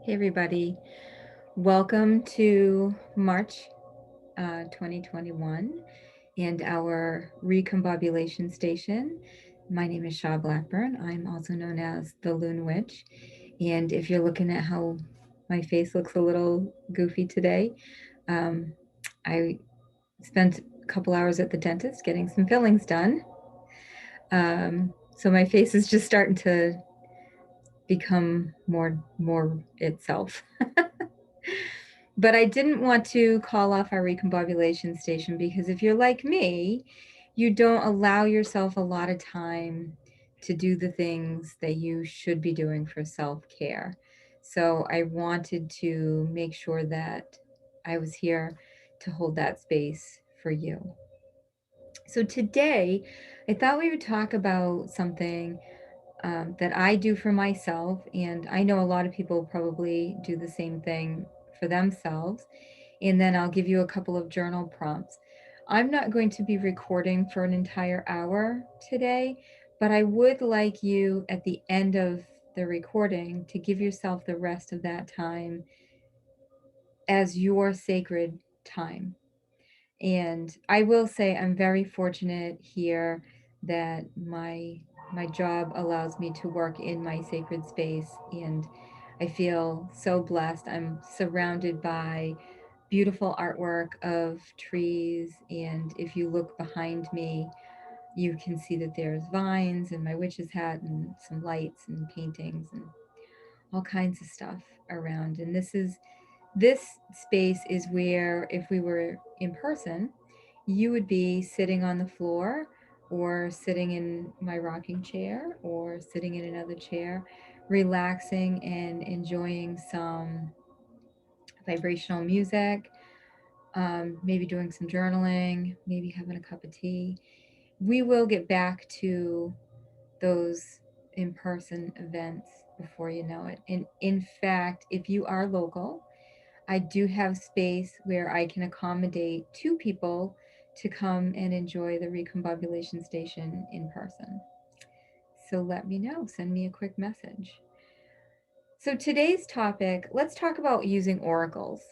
Hey everybody, welcome to March 2021 and our Recombobulation Station. My name is Shaw Blackburn. I'm also known as the Loon Witch. And if you're looking at how my face looks a little goofy today, um, I spent a couple hours at the dentist getting some fillings done. So my face is just starting to become more itself. But I didn't want to call off our recombobulation station because if you're like me, you don't allow yourself a lot of time to do the things that you should be doing for self-care. So I wanted to make sure that I was here to hold that space for you. So today, I thought we would talk about something that I do for myself, and I know a lot of people probably do the same thing for themselves. And then I'll give you a couple of journal prompts. I'm not going to be recording for an entire hour today, but I would like you at the end of the recording to give yourself the rest of that time as your sacred time. And I will say I'm very fortunate here that my job allows me to work in my sacred space, and I feel so blessed. I'm surrounded by beautiful artwork of trees, and if you look behind me, you can see that there's vines and my witch's hat and some lights and paintings and all kinds of stuff around. And this space is where, if we were in person, you would be sitting on the floor or sitting in my rocking chair or sitting in another chair, relaxing and enjoying some vibrational music, maybe doing some journaling, maybe having a cup of tea. We will get back to those in person events before you know it. And in fact, if you are local, I do have space where I can accommodate two people to come and enjoy the recombobulation station in person. So let me know, send me a quick message. So today's topic, let's talk about using oracles.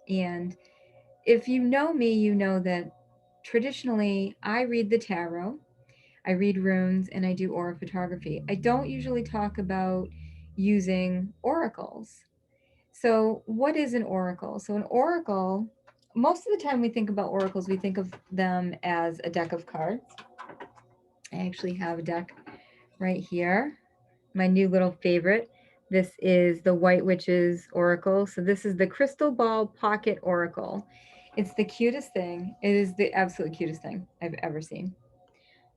And if you know me, you know that traditionally I read the tarot, I read runes, and I do aura photography. I don't usually talk about using oracles. So, what is an oracle? So, an oracle, most of the time we think about oracles, we think of them as a deck of cards. I actually have a deck right here, my new little favorite. This is the White Witch's Oracle. So, this is the Crystal Ball Pocket Oracle. It's the cutest thing. It is the absolute cutest thing I've ever seen.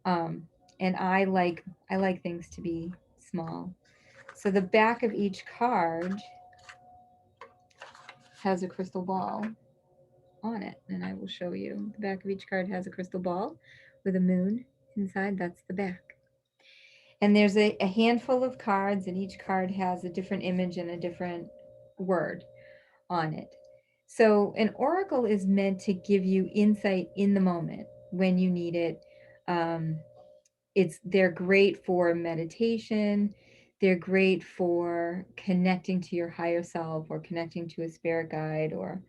Um, and I like things to be small. So the back of each card has a crystal ball on it, and I will show you. The back of each card has a crystal ball with a moon inside. That's the back. And there's a handful of cards, and each card has a different image and a different word on it. So an oracle is meant to give you insight in the moment when you need it. Um, they're great for meditation. They're great for connecting to your higher self or connecting to a spirit guide, or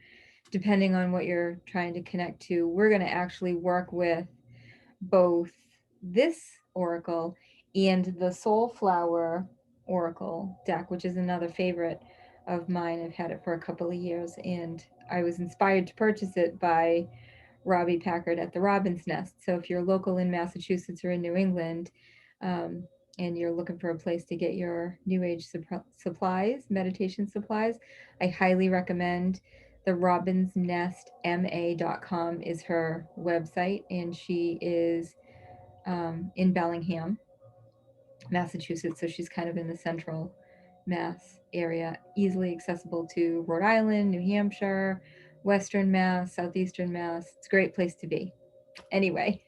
depending on what you're trying to connect to. We're going to actually work with both this oracle and the Soulflower Oracle deck, which is another favorite of mine. I've had it for a couple of years, and I was inspired to purchase it by Robbie Packard at the Robin's Nest. So if you're local in Massachusetts or in New England, and you're looking for a place to get your New Age supplies, meditation supplies, I highly recommend the Robin's Nest ma.com is her website, and she is in Bellingham, Massachusetts. So she's kind of in the central Mass area, easily accessible to Rhode Island, New Hampshire, Western Mass, Southeastern Mass. It's a great place to be. Anyway,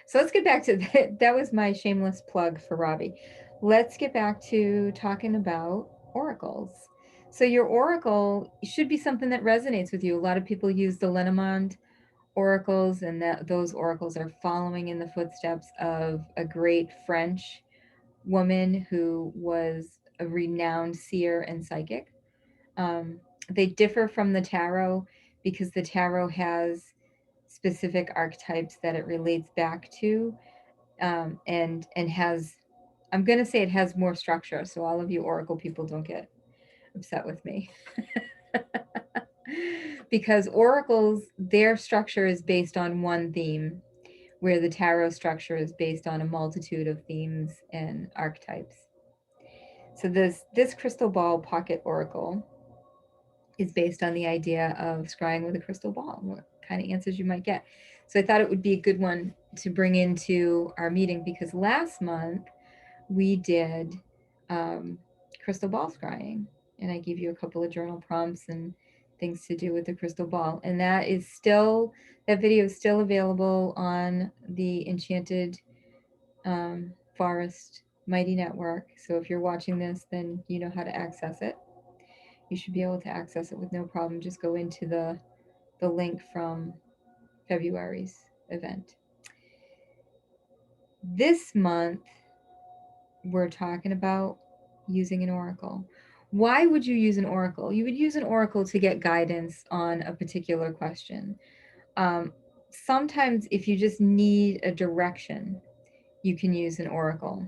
so let's get back to that. That was my shameless plug for Robbie. Let's get back to talking about oracles. So your oracle should be something that resonates with you. A lot of people use the Lenormand oracles, and that those oracles are following in the footsteps of a great French woman who was a renowned seer and psychic. They differ from the tarot because the tarot has specific archetypes that it relates back to, and has, I'm going to say it has more structure. So all of you oracle people don't get upset with me. Because oracles, their structure is based on one theme, where the tarot structure is based on a multitude of themes and archetypes. So this crystal ball pocket oracle is based on the idea of scrying with a crystal ball, what kind of answers you might get. So I thought it would be a good one to bring into our meeting, because last month we did crystal ball scrying, and I gave you a couple of journal prompts and things to do with the crystal ball. And that video is still available on the Enchanted Forest Mighty Network. So if you're watching this, then you know how to access it. You should be able to access it with no problem. Just go into the link from February's event. This month, we're talking about using an oracle. Why would you use an oracle? You would use an oracle to get guidance on a particular question. Sometimes if you just need a direction, you can use an oracle.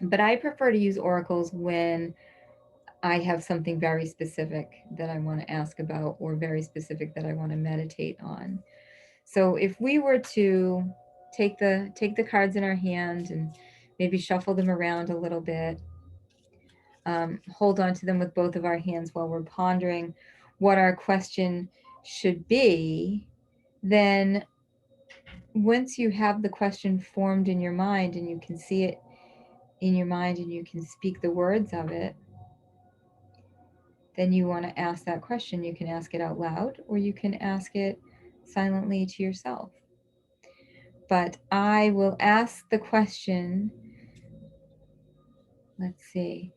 But I prefer to use oracles when I have something very specific that I want to ask about, or very specific that I want to meditate on. So if we were to take the cards in our hand and maybe shuffle them around a little bit, hold on to them with both of our hands while we're pondering what our question should be, then once you have the question formed in your mind and you can see it in your mind and you can speak the words of it, then you want to ask that question. You can ask it out loud, or you can ask it silently to yourself. But I will ask the question, let's see,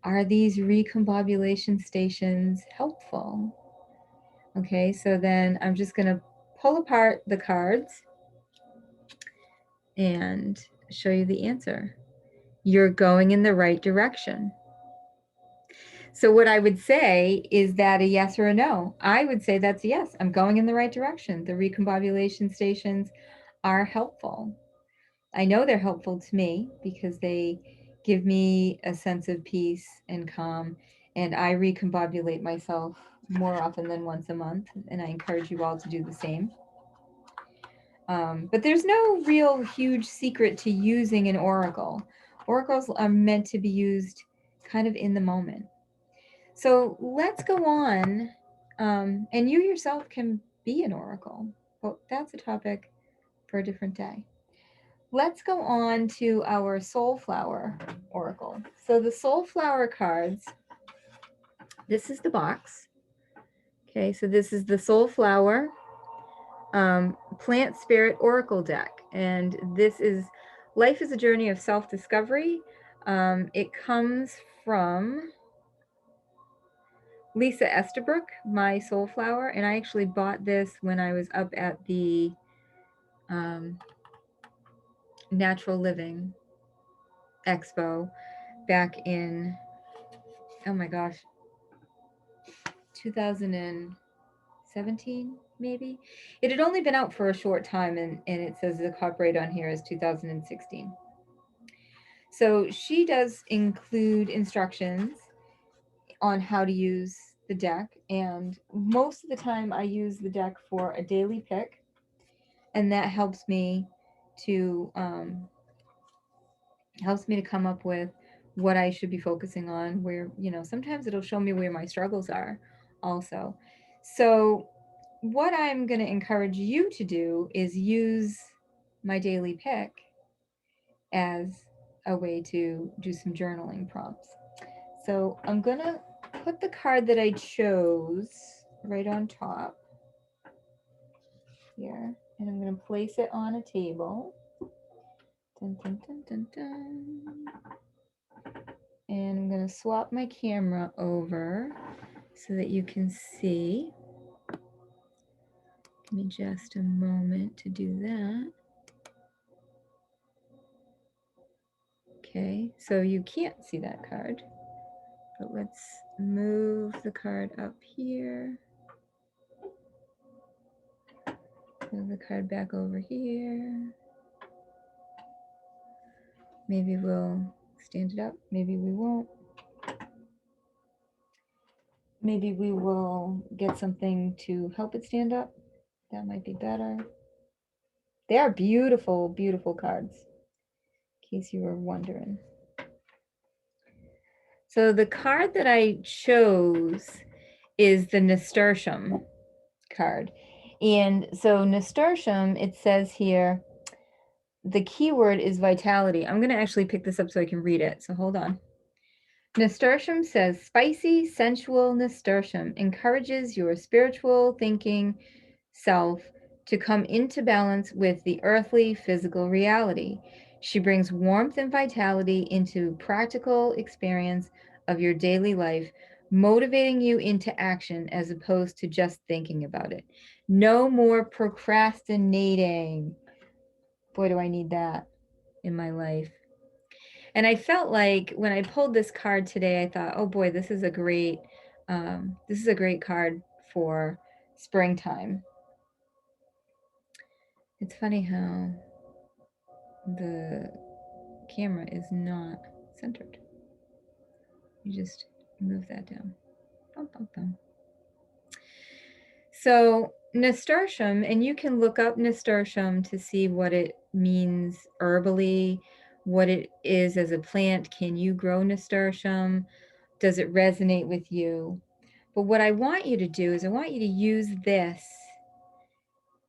are these recombobulation stations helpful? Okay, so then I'm just going to pull apart the cards and show you the answer. You're going in the right direction. So what I would say, is that a yes or a no? I would say that's a yes. I'm going in the right direction. The recombobulation stations are helpful. I know they're helpful to me because they give me a sense of peace and calm, and I recombobulate myself more often than once a month, and I encourage you all to do the same. But there's no real huge secret to using an oracle. Oracles are meant to be used kind of in the moment. So let's go on, and you yourself can be an oracle. Well, that's a topic for a different day. Let's go on to our Soulflower Oracle. So the Soulflower cards, this is the box. Okay, so this is the Soulflower Plant Spirit Oracle deck. And this is Life is a Journey of Self-Discovery. It comes from Lisa Estabrook, my Soulflower, and I actually bought this when I was up at the Natural Living Expo back in, oh my gosh, 2017, maybe. It had only been out for a short time, and it says the copyright on here is 2016. So she does include instructions on how to use the deck, and most of the time I use the deck for a daily pick, and that helps me to come up with what I should be focusing on, where, sometimes it'll show me where my struggles are also. So what I'm going to encourage you to do is use my daily pick as a way to do some journaling prompts. So I'm going to put the card that I chose right on top here, and I'm going to place it on a table. Dun, dun, dun, dun, dun. And I'm going to swap my camera over so that you can see. Give me just a moment to do that. Okay, so you can't see that card. But let's move the card up here. Move the card back over here. Maybe we'll stand it up. Maybe we won't. Maybe we will get something to help it stand up. That might be better. They are beautiful, beautiful cards, in case you were wondering. So the card that I chose is the nasturtium card. And so nasturtium, it says here, the keyword is vitality. I'm going to actually pick this up so I can read it. So hold on. Nasturtium says, spicy, sensual nasturtium encourages your spiritual thinking self to come into balance with the earthly physical reality. She brings warmth and vitality into practical experience of your daily life, motivating you into action as opposed to just thinking about it. No more procrastinating. Boy, do I need that in my life. And I felt like when I pulled this card today, I thought, oh boy, this is a great card for springtime. It's funny how the camera is not centered. You just move that down. Bum, bum, bum. So nasturtium, and you can look up nasturtium to see what it means herbally, what it is as a plant. Can you grow nasturtium? Does it resonate with you? But what I want you to do is I want you to use this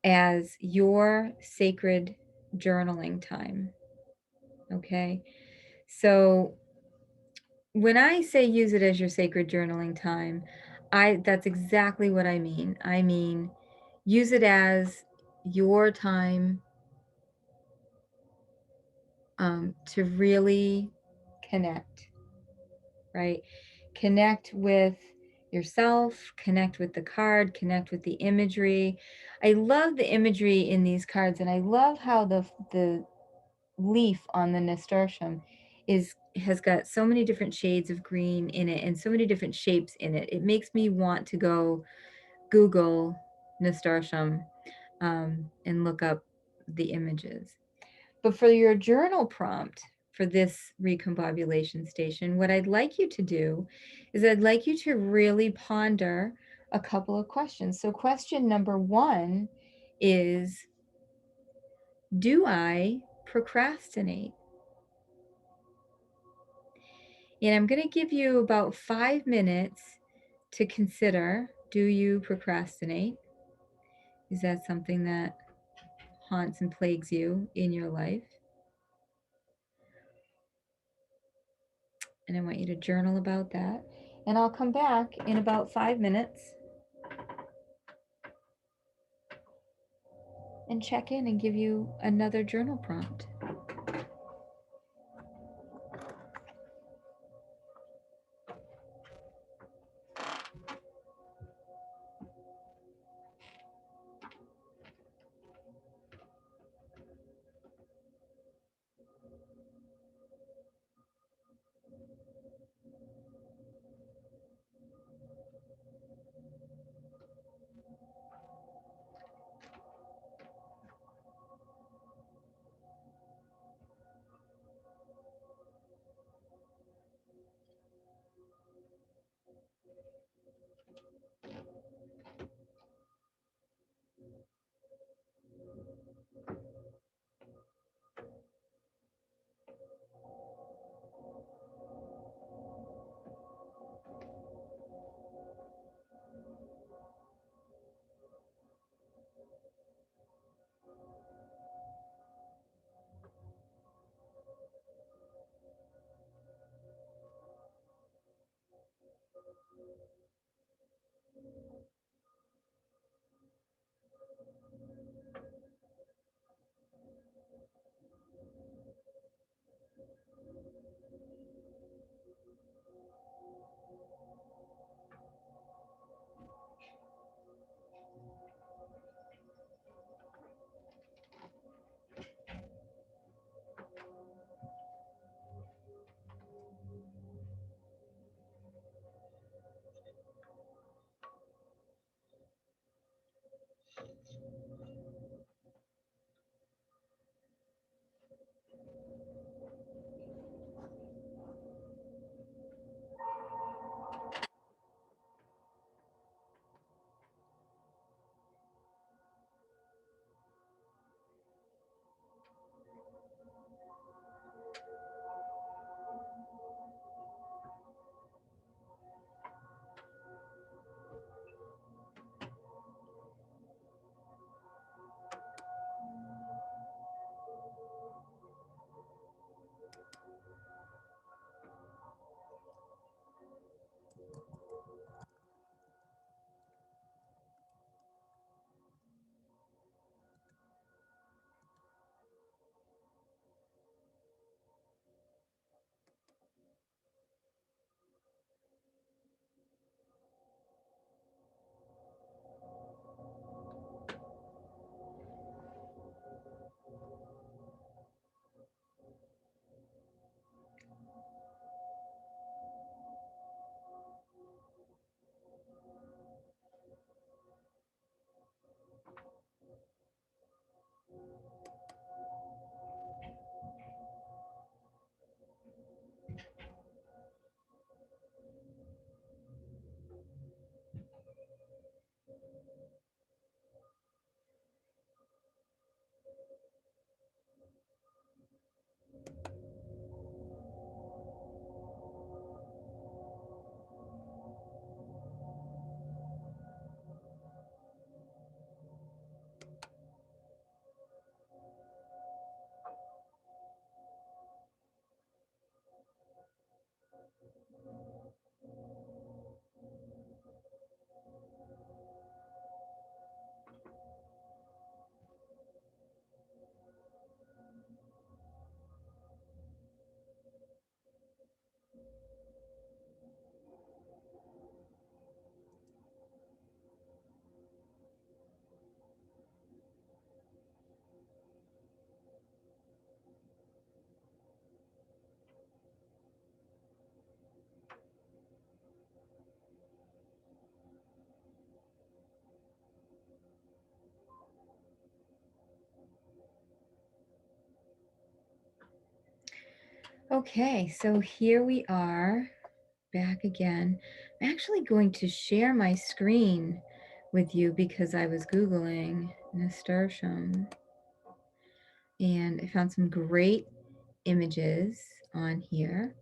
as your sacred journaling time. Okay? So when I say use it as your sacred journaling time, that's exactly what I mean. I mean, use it as your time to really connect, right? Connect with yourself, connect with the card, connect with the imagery. I love the imagery in these cards, and I love how the leaf on the nasturtium has got so many different shades of green in it and so many different shapes in it. It makes me want to go Google nasturtium and look up the images. But for your journal prompt for this recombobulation station, what I'd like you to do is I'd like you to really ponder a couple of questions. So question number 1 is, do I procrastinate? And I'm going to give you about 5 minutes to consider, do you procrastinate? Is that something that haunts and plagues you in your life? And I want you to journal about that. And I'll come back in about 5 minutes and check in and give you another journal prompt. Okay, so here we are back again. I'm actually going to share my screen with you because I was Googling nasturtium and I found some great images on here.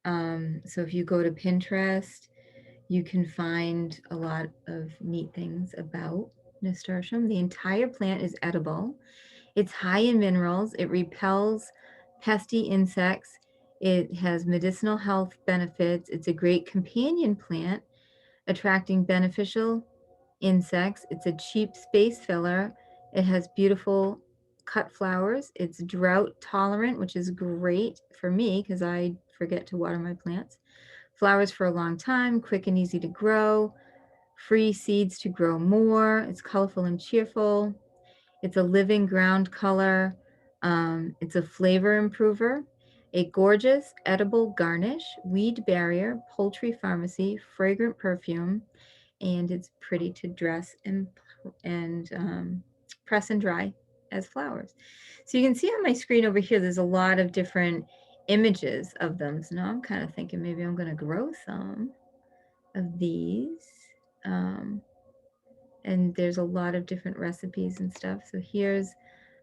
So if you go to Pinterest, you can find a lot of neat things about nasturtium. The entire plant is edible. It's high in minerals. It repels pesky insects. It has medicinal health benefits. It's a great companion plant, attracting beneficial insects. It's a cheap space filler. It has beautiful cut flowers. It's drought tolerant, which is great for me because I forget to water my plants. Flowers for a long time, quick and easy to grow, free seeds to grow more. It's colorful and cheerful. It's a living ground color. It's a flavor improver, a gorgeous edible garnish, weed barrier, poultry pharmacy, fragrant perfume, and it's pretty to dress and press and dry as flowers. So you can see on my screen over here, there's a lot of different images of them. So now I'm kind of thinking maybe I'm going to grow some of these. And there's a lot of different recipes and stuff. So here's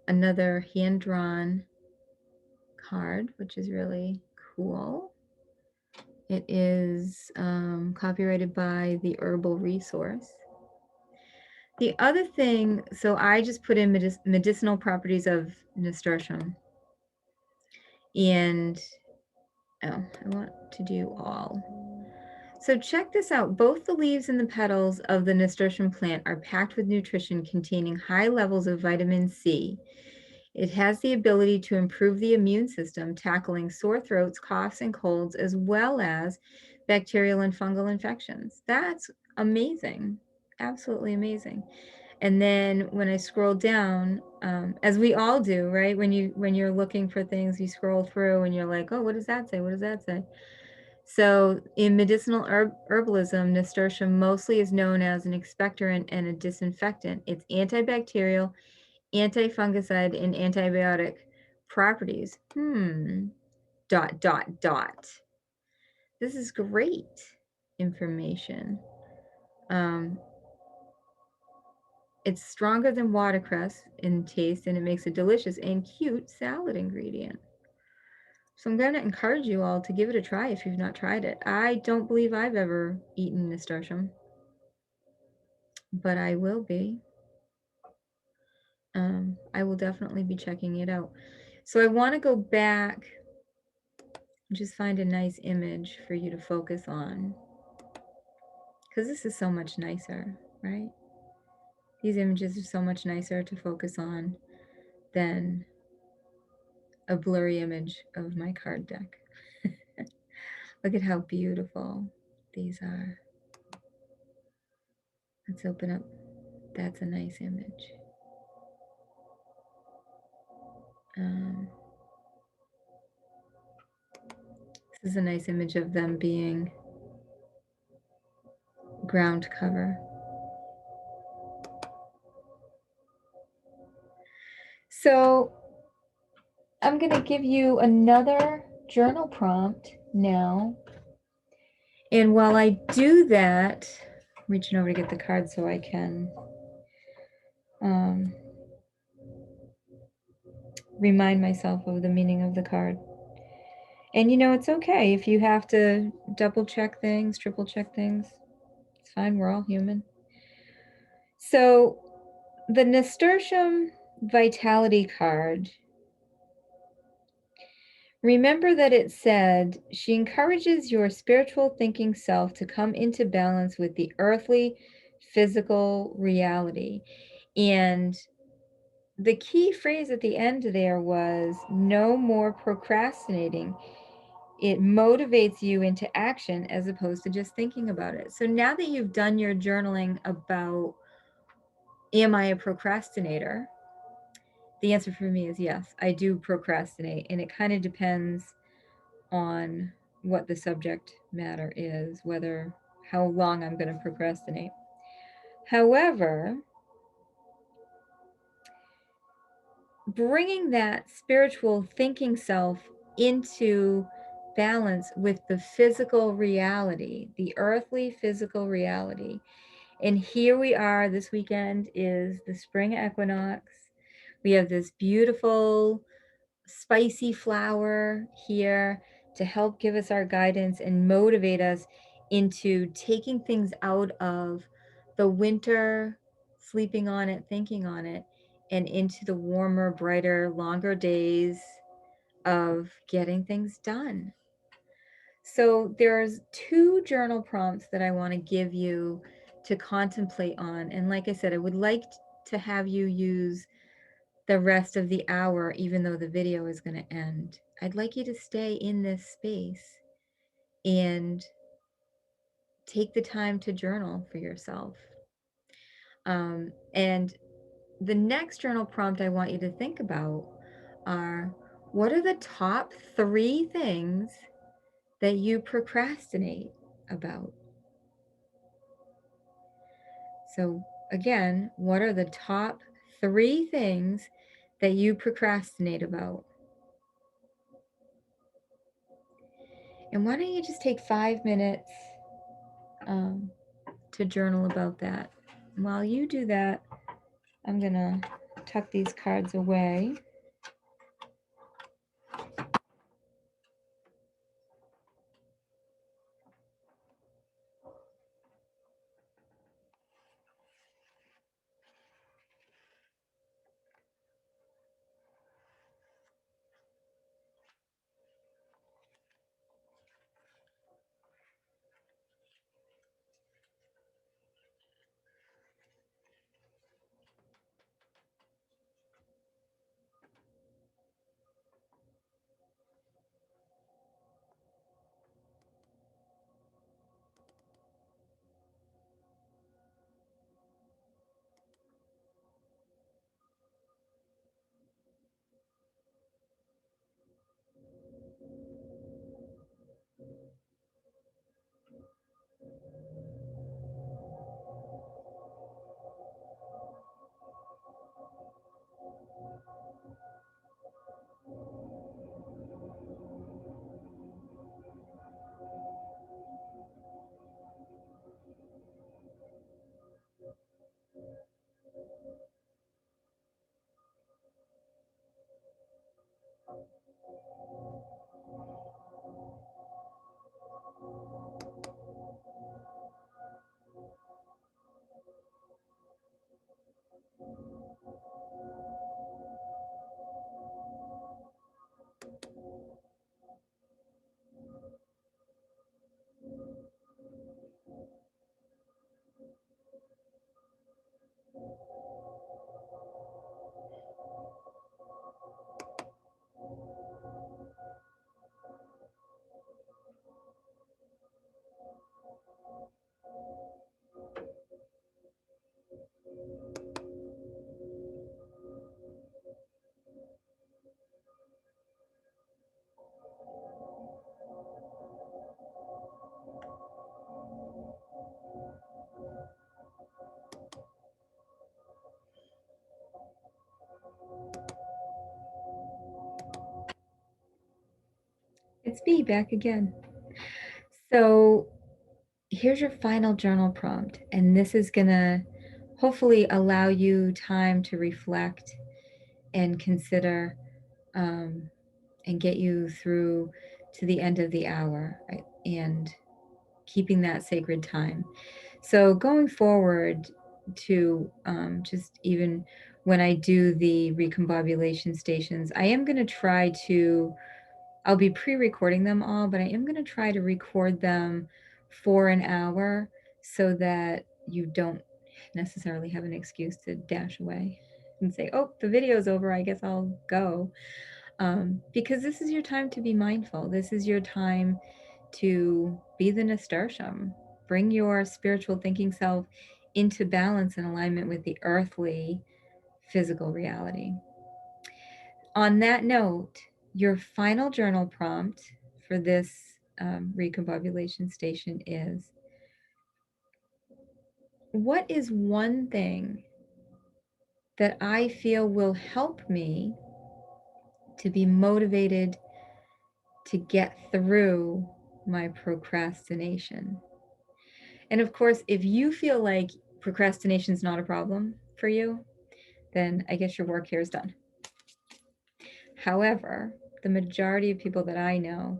another hand-drawn card, which is really cool. It is copyrighted by the Herbal Resource. The other thing, so I just put in medicinal properties of nasturtium. And, oh, I want to do all. So check this out. Both the leaves and the petals of the nasturtium plant are packed with nutrition containing high levels of vitamin C. It has the ability to improve the immune system, tackling sore throats, coughs, and colds, as well as bacterial and fungal infections. That's amazing. Absolutely amazing. And then when I scroll down, as we all do, right? When you're looking for things, you scroll through and you're like, oh, what does that say? What does that say? So in medicinal herbalism, nasturtium mostly is known as an expectorant and a disinfectant. It's antibacterial, anti-fungicide, and antibiotic properties. Dot, dot, dot. This is great information. It's stronger than watercress in taste, and it makes a delicious and cute salad ingredient. So I'm going to encourage you all to give it a try if you've not tried it. I don't believe I've ever eaten nasturtium, but I will be. I will definitely be checking it out. So I want to go back and just find a nice image for you to focus on, because this is so much nicer, right? These images are so much nicer to focus on than a blurry image of my card deck. Look at how beautiful these are. Let's open up. That's a nice image. This is a nice image of them being ground cover. So I'm going to give you another journal prompt now. And while I do that, I'm reaching over to get the card so I can remind myself of the meaning of the card. And you know, it's okay if you have to double check things, triple check things. It's fine, we're all human. So the nasturtium vitality card, remember that it said she encourages your spiritual thinking self to come into balance with the earthly physical reality. And the key phrase at the end there was no more procrastinating. It motivates you into action as opposed to just thinking about it. So now that you've done your journaling about, am I a procrastinator? The answer for me is yes, I do procrastinate. And it kind of depends on what the subject matter is, whether how long I'm going to procrastinate. However, bringing that spiritual thinking self into balance with the physical reality, the earthly physical reality. And here we are. This weekend is the spring equinox. We have this beautiful spicy flower here to help give us our guidance and motivate us into taking things out of the winter, sleeping on it, thinking on it, and into the warmer, brighter, longer days of getting things done. So there's 2 journal prompts that I want to give you to contemplate on. And like I said, I would like to have you use the rest of the hour, even though the video is going to end. I'd like you to stay in this space and take the time to journal for yourself. And the next journal prompt I want you to think about are, what are the top 3 things that you procrastinate about? So again, what are the top 3 things that you procrastinate about? And why don't you just take 5 minutes to journal about that? While you do that, I'm gonna tuck these cards away. It's me back again. So here's your final journal prompt, and this is gonna hopefully allow you time to reflect and consider, and get you through to the end of the hour, right? And keeping that sacred time. So going forward to just even when I do the recombobulation stations, I am going to try to, I'll be pre-recording them all, but I am going to try to record them for an hour so that you don't necessarily have an excuse to dash away and say, oh, the video's over, I guess I'll go. Because this is your time to be mindful. This is your time to be the nasturtium. Bring your spiritual thinking self into balance and alignment with the earthly physical reality. On that note, your final journal prompt for this recombobulation station is, what is one thing that I feel will help me to be motivated to get through my procrastination. And of course, if you feel like procrastination is not a problem for you, then I guess your work here is done. However, the majority of people that I know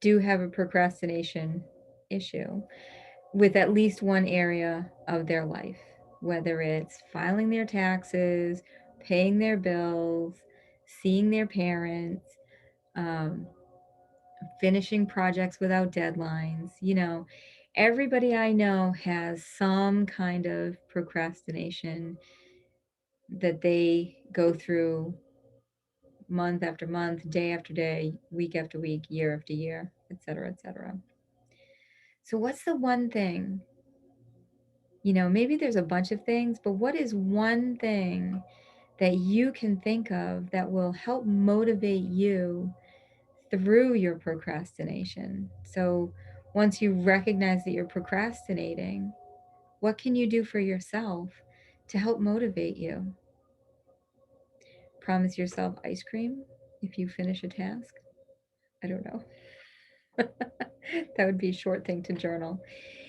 do have a procrastination issue with at least one area of their life, whether it's filing their taxes, paying their bills, seeing their parents, um, finishing projects without deadlines. Everybody I know has some kind of procrastination that they go through month after month, day after day, week after week, year after year, etc., etc. So what's the one thing? Maybe there's a bunch of things, but what is one thing that you can think of that will help motivate you through your procrastination? So once you recognize that you're procrastinating, what can you do for yourself to help motivate you? Promise yourself ice cream if you finish a task? I don't know. That would be a short thing to journal.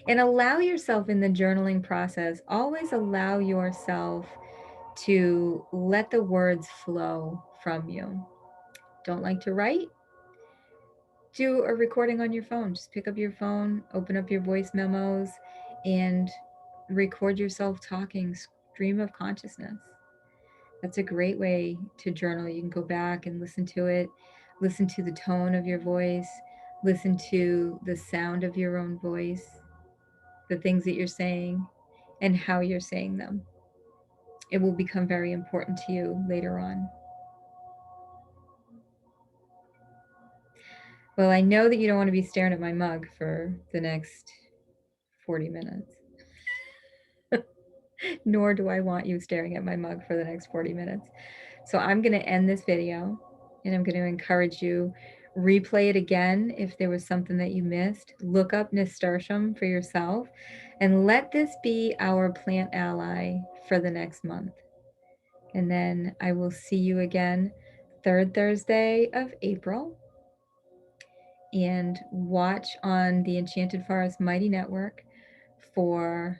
And allow yourself in the journaling process, always allow yourself to let the words flow from you. Don't like to write? Do a recording on your phone. Just pick up your phone, open up your voice memos, and record yourself talking, stream of consciousness. That's a great way to journal. You can go back and listen to it, listen to the tone of your voice, listen to the sound of your own voice, the things that you're saying, and how you're saying them. It will become very important to you later on. Well, I know that you don't want to be staring at my mug for the next 40 minutes. Nor do I want you staring at my mug for the next 40 minutes. So I'm going to end this video, and I'm going to encourage you, replay it again if there was something that you missed. Look up nasturtium for yourself, and let this be our plant ally for the next month. And then I will see you again third Thursday of April. And watch on the Enchanted Forest Mighty Network for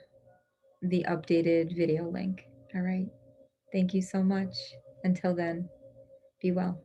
the updated video link. All right. Thank you so much. Until then, be well.